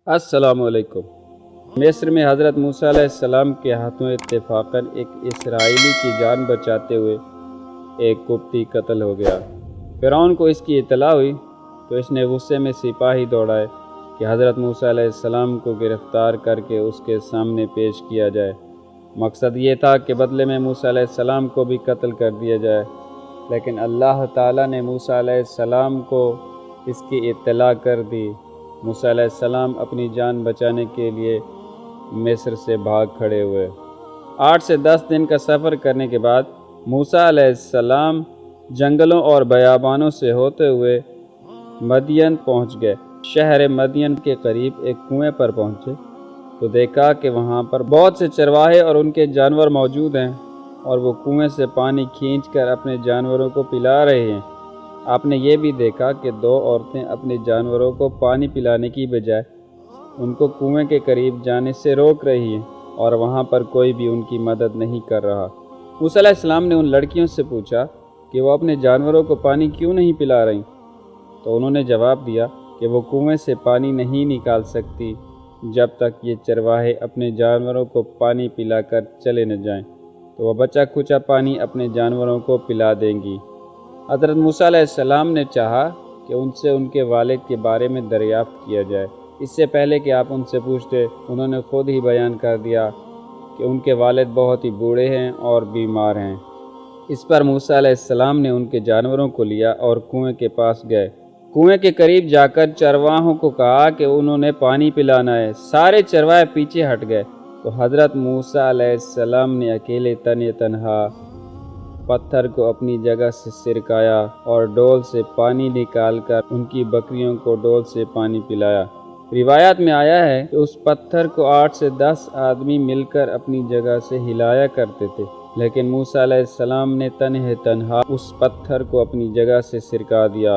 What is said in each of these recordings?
السلام علیکم۔ مصر میں حضرت موسیٰ علیہ السلام کے ہاتھوں اتفاقاً ایک اسرائیلی کی جان بچاتے ہوئے ایک قبطی قتل ہو گیا۔ فرعون کو اس کی اطلاع ہوئی تو اس نے غصے میں سپاہی دوڑائے کہ حضرت موسیٰ علیہ السلام کو گرفتار کر کے اس کے سامنے پیش کیا جائے۔ مقصد یہ تھا کہ بدلے میں موسیٰ علیہ السلام کو بھی قتل کر دیا جائے، لیکن اللہ تعالیٰ نے موسیٰ علیہ السلام کو اس کی اطلاع کر دی۔ موسیٰ علیہ السلام اپنی جان بچانے کے لیے مصر سے بھاگ کھڑے ہوئے۔ 8 سے 10 دن کا سفر کرنے کے بعد موسیٰ علیہ السلام جنگلوں اور بیابانوں سے ہوتے ہوئے مدین پہنچ گئے۔ شہر مدین کے قریب ایک کنویں پر پہنچے تو دیکھا کہ وہاں پر بہت سے چرواہے اور ان کے جانور موجود ہیں، اور وہ کنویں سے پانی کھینچ کر اپنے جانوروں کو پلا رہے ہیں۔ آپ نے یہ بھی دیکھا کہ 2 عورتیں اپنے جانوروں کو پانی پلانے کی بجائے ان کو کنویں کے قریب جانے سے روک رہی ہیں، اور وہاں پر کوئی بھی ان کی مدد نہیں کر رہا۔ موسیٰ علیہ السلام نے ان لڑکیوں سے پوچھا کہ وہ اپنے جانوروں کو پانی کیوں نہیں پلا رہی، تو انہوں نے جواب دیا کہ وہ کنویں سے پانی نہیں نکال سکتی جب تک یہ چرواہے اپنے جانوروں کو پانی پلا کر چلے نہ جائیں، تو وہ بچا کھچا پانی اپنے جانوروں کو پلا دیں گی۔ حضرت موسیٰ علیہ السلام نے چاہا کہ ان سے ان کے والد کے بارے میں دریافت کیا جائے۔ اس سے پہلے کہ آپ ان سے پوچھتے، انہوں نے خود ہی بیان کر دیا کہ ان کے والد بہت ہی بوڑھے ہیں اور بیمار ہیں۔ اس پر موسیٰ علیہ السلام نے ان کے جانوروں کو لیا اور کنویں کے پاس گئے۔ کنویں کے قریب جا کر چرواہوں کو کہا کہ انہوں نے پانی پلانا ہے۔ سارے چرواہے پیچھے ہٹ گئے تو حضرت موسیٰ علیہ السلام نے اکیلے تنہا پتھر کو اپنی جگہ سے سرکایا اور ڈول سے پانی نکال کر ان کی بکریوں کو ڈول سے پانی پلایا۔ روایات میں آیا ہے کہ اس پتھر کو 8 سے 10 آدمی مل کر اپنی جگہ سے ہلایا کرتے تھے، لیکن موسیٰ علیہ السلام نے تنہا اس پتھر کو اپنی جگہ سے سرکا دیا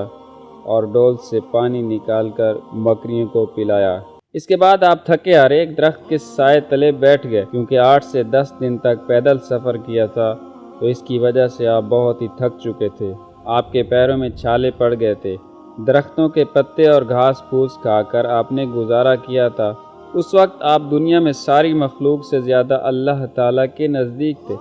اور ڈول سے پانی نکال کر بکریوں کو پلایا۔ اس کے بعد آپ تھکے ہارے ایک درخت کے سائے تلے بیٹھ گئے، کیونکہ 8 سے 10 دن تک پیدل سفر کیا تھا، تو اس کی وجہ سے آپ بہت ہی تھک چکے تھے۔ آپ کے پیروں میں چھالے پڑ گئے تھے۔ درختوں کے پتے اور گھاس پھوس کھا کر آپ نے گزارا کیا تھا۔ اس وقت آپ دنیا میں ساری مخلوق سے زیادہ اللہ تعالیٰ کے نزدیک تھے۔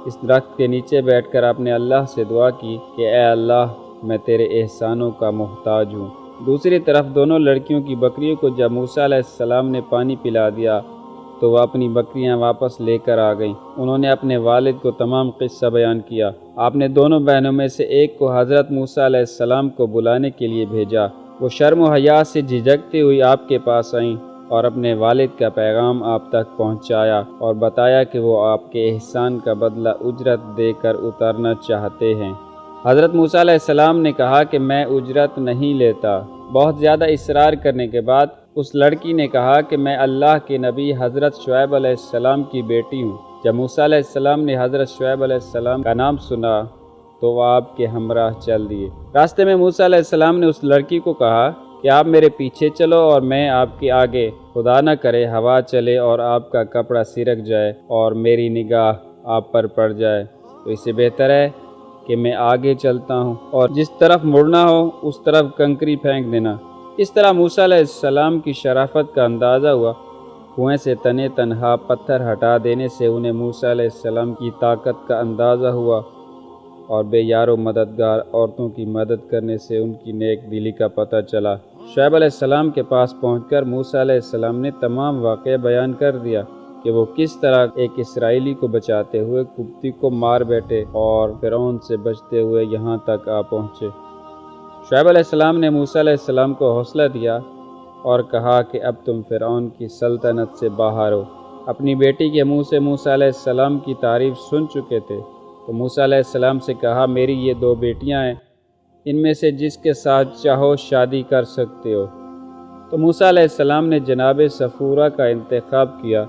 اس درخت کے نیچے بیٹھ کر آپ نے اللہ سے دعا کی کہ اے اللہ، میں تیرے احسانوں کا محتاج ہوں۔ دوسری طرف دونوں لڑکیوں کی بکریوں کو جب موسیٰ علیہ السلام نے پانی پلا دیا تو وہ اپنی بکریاں واپس لے کر آ گئیں۔ انہوں نے اپنے والد کو تمام قصہ بیان کیا۔ آپ نے دونوں بہنوں میں سے ایک کو حضرت موسیٰ علیہ السلام کو بلانے کے لیے بھیجا۔ وہ شرم و حیا سے جھجکتی ہوئی آپ کے پاس آئیں اور اپنے والد کا پیغام آپ تک پہنچایا اور بتایا کہ وہ آپ کے احسان کا بدلہ اجرت دے کر اتارنا چاہتے ہیں۔ حضرت موسیٰ علیہ السلام نے کہا کہ میں اجرت نہیں لیتا۔ بہت زیادہ اصرار کرنے کے بعد اس لڑکی نے کہا کہ میں اللہ کے نبی حضرت شعیب علیہ السلام کی بیٹی ہوں۔ جب موسیٰ علیہ السلام نے حضرت شعیب علیہ السلام کا نام سنا تو وہ آپ کے ہمراہ چل دیے۔ راستے میں موسیٰ علیہ السلام نے اس لڑکی کو کہا کہ آپ میرے پیچھے چلو اور میں آپ کے آگے، خدا نہ کرے ہوا چلے اور آپ کا کپڑا سرک جائے اور میری نگاہ آپ پر پڑ جائے، تو اس سے بہتر ہے کہ میں آگے چلتا ہوں اور جس طرف مڑنا ہو اس طرف کنکری پھینک دینا۔ اس طرح موسیٰ علیہ السلام کی شرافت کا اندازہ ہوا۔ کنویں سے تنہا پتھر ہٹا دینے سے انہیں موسیٰ علیہ السلام کی طاقت کا اندازہ ہوا، اور بے یار و مددگار عورتوں کی مدد کرنے سے ان کی نیک دلی کا پتہ چلا۔ شعیب علیہ السلام کے پاس پہنچ کر موسیٰ علیہ السلام نے تمام واقعہ بیان کر دیا کہ وہ کس طرح ایک اسرائیلی کو بچاتے ہوئے قبطی کو مار بیٹھے اور فرعون سے بچتے ہوئے یہاں تک آ پہنچے۔ شعیب علیہ السلام نے موسیٰ علیہ السلام کو حوصلہ دیا اور کہا کہ اب تم فرعون کی سلطنت سے باہر ہو۔ اپنی بیٹی کے منہ سے موسیٰ علیہ السلام کی تعریف سن چکے تھے تو موسیٰ علیہ السلام سے کہا میری یہ 2 بیٹیاں ہیں، ان میں سے جس کے ساتھ چاہو شادی کر سکتے ہو۔ تو موسیٰ علیہ السلام نے جناب صفورہ کا انتخاب کیا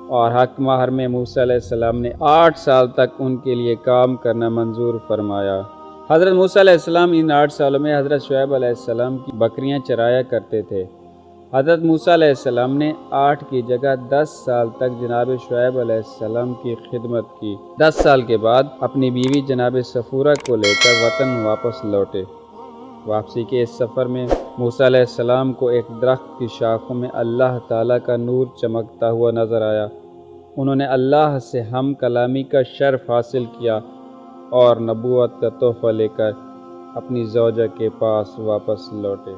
اور حق مہر میں موسیٰ علیہ السلام نے 8 سال تک ان کے لیے کام کرنا منظور فرمایا۔ حضرت موسیٰ علیہ السلام ان 8 سالوں میں حضرت شعیب علیہ السلام کی بکریاں چرایا کرتے تھے۔ حضرت موسیٰ علیہ السلام نے 8 کی جگہ 10 سال تک جناب شعیب علیہ السلام کی خدمت کی۔ 10 سال کے بعد اپنی بیوی جناب صفورہ کو لے کر وطن واپس لوٹے۔ واپسی کے اس سفر میں موسیٰ علیہ السلام کو ایک درخت کی شاخوں میں اللہ تعالیٰ کا نور چمکتا ہوا نظر آیا۔ انہوں نے اللہ سے ہم کلامی کا شرف حاصل کیا اور نبوت کا تحفہ لے کر اپنی زوجہ کے پاس واپس لوٹے۔